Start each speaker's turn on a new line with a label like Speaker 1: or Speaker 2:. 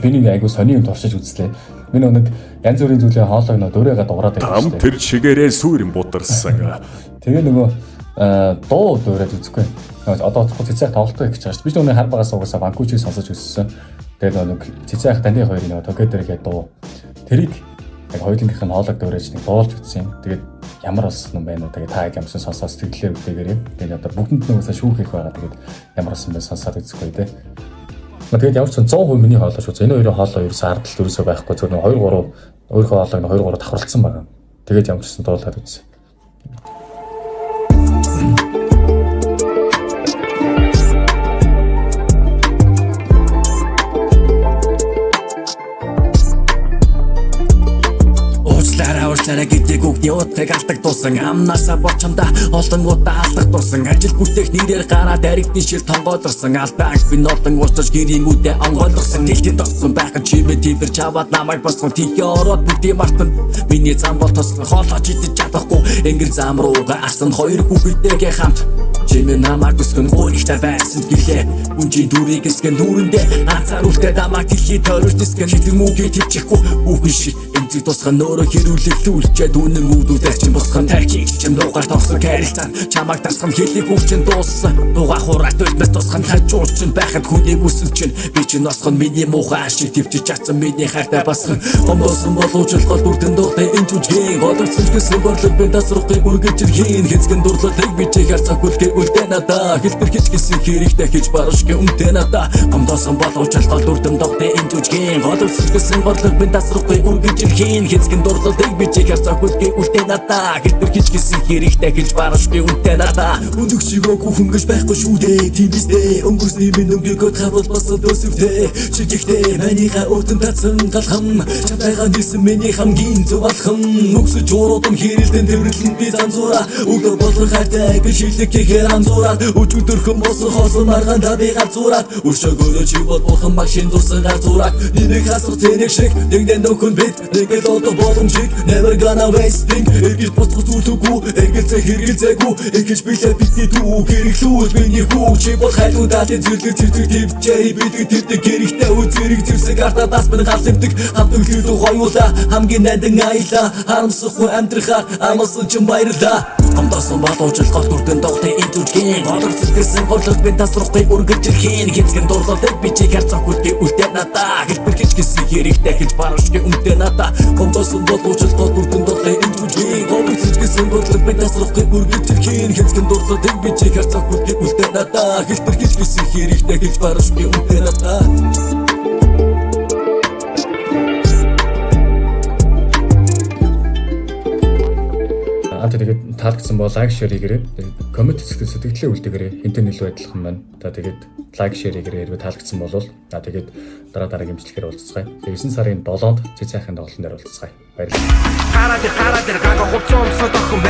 Speaker 1: бинийг айгу сони юм туршиж үзлээ. Миний нэг янз бүрийн зүйлээ хоолойг нөө дөрөөгээ дуурайдаг
Speaker 2: Там тэр чигээрээ сүүрэн бутарсан.
Speaker 1: Тэгээ нөгөө дуу дуурайд үзэхгүй. Одоо цэцэг тоглолтоо их гэж байгаа шүү. Би ч нөгөө хар багаас угаасаа Ванкуверийг сонсож өссөн. Тэгээд нэг цэцэг таны хоёрын нөгөө Токио дээр дуу тэрийг яг хоёулынгийнх нь хоолойг дуурайж нэг дуулж үзсэн. Тэгээд ямар болсон юм бэ нэ? Тэгээд та яг ямарсан сонсоод сэтгэлээ үтээгээрээ. Тэгээд одоо бүгдэнд нөгөөсөө шүүх их байгаа. Тэгээд ямар болсон бэ сонсоод үзэхгүй те. Тэгээд ямар ч 100% миний хоолой шүү. Энэ хоёрын хоолой ерөөсөө ардл ерөөсөө байхгүй. Зөвхөн 2 3 өөрийнхөө хоолойг 2 3 давхарлцсан байгаа. Тэгээд ямар ч гэсэн дуулаад үзсэн.
Speaker 3: Уучлаарай гэдэг үгний утгыг алдаг тулсан амнасаа бочондоо олон удаа алдах тулсан ажил бүтээх нэрээр гараад аригдны шил тонгоодорсон алдааг би нотон уучраж гэрийн үдэ онгойлгосон дэлхийд тогсон байхад чимээ тийвэр чаваад намайг босгон тийхээ ороод бүгдийг мартан миний зам бол тосгон хоолоо чидэж чадахгүй ингэр зам руугаа асан хоёр хүүхэдтэйгээ хамт чимээ намайг өсгөн гонигтай байсан гэлээ үнжийн дүрийг эсгэн дүүрэндээ анцааруултаа намайг дэлхийд тойрч эсгэн хэдэн мөгийг төвчихгүй хүүхэн шиг эмзэг тусган нөрөө хэрүүлэлтүүлчээ дүүнэн үүдүүдээс чинь босгон тархийг чинь дуугаар тогсон харилцаа чамайг дарсган хэлийг хүчин дууссан дугаа хураат үлмэс тусган хажуур чинь байхад хүнийг үсэл чинь би чинь носгон миний муухай ашиг төвчж чадсан миний хайртай басган гомбосон боловчлол дүрдэн дуутай энэ жүжгийн годогсон гэсэн борлог би тасрахыг үргэж ирхийн хэцгэн дурлалыг би чи харцаггүй үлдээ надаа хэлбэр хич гэсэн хэрэгтэй хийж барушгүй үнтэй надаа гомбосон боловчлол дүрдэн дуутай энэ жүжгийн годогсон гэсэн борлог би тасрахыг үргэж ирхийн хэцгэн дурлалыг би чи харцаггүй үлдээ надаа хэлбэр хич гэсэн хэрэгтэй хийж барушгүй үнтэй надаа өндөг шигөөгүй хөнгөж байхгүй шүү дээ тиймээсээ өнгөрсний минь өнгөг хавал басал өсөвтэй чигтэй манийха өтөн татсан галхам чамайга нисэн миний хамгийн зөв алхам нүксөж уруудам хэрэлдэн тэмрэглэн би занзуура өгдө болох хайтай би шилдэг гэхээр анзуураад өчигдөрхөн босон хоосон маргаан да би газуураад өршөөгөө чи бол бурхан машин дурсан газуураад нэмэг хасах зэнэг шиг нэгдэн дөхөн бит нэгэл одоо боломжийг never gonna wasting эргэж босгох зүйлгүй эргэлзээ хэрэгэлзээгүй эргэж билээ бидний дүү гэрэглүүл миний хүү чи бол хайлуудаад зэрлэг зэрэг төвчэй бидэг төвдөг гэрэгтэй үе зэрэг зэвсэг артадаас минь галимдаг хамт өглөөд хоёулаа хамгийн найдан аялаа харамсахгүй амьдрахаар амлсан ч баярлаа гомдосон боловчлол дүрдэн дуутай энэ жүжгийн бодор сэтгэсэн горлог би тасрахгүй үргэж ирхийн хэцгэн дурлалыг би чи харцаггүй үлдээ надаа хэлбэр хич гэсэн хэрэгтэй хийж барушгүй үнтэй надаа гомдосон боловчлол дүрдэн дуутай энэ жүжгийн бодор сэтгэсэн горлог би тасрахгүй үргэж ирхийн хэцгэн дурлалыг би чи харцаггүй үлдээ надаа хэлбэр хич гэсэн хэрэгтэй хийж барушгүй үнтэй надаа
Speaker 1: Тэгээд таалагдсан бол лайк шеэр хийгээрэй. Коммент хэсэгт сэтгэлдээ үлдээгээрэй. Хинтээ нөлөө адилхан байна. Тэгээд лайк шеэр хийгээрэй. Хэрвээ таалагдсан бол тэгээд дараагийн имжлэгээр уулзцгаая. 9 сарын 7-нд цэцээхэн тоглолтын дээр уулзцгаая. Баярлалаа.
Speaker 4: Хараад гага хувцас өмсөд охин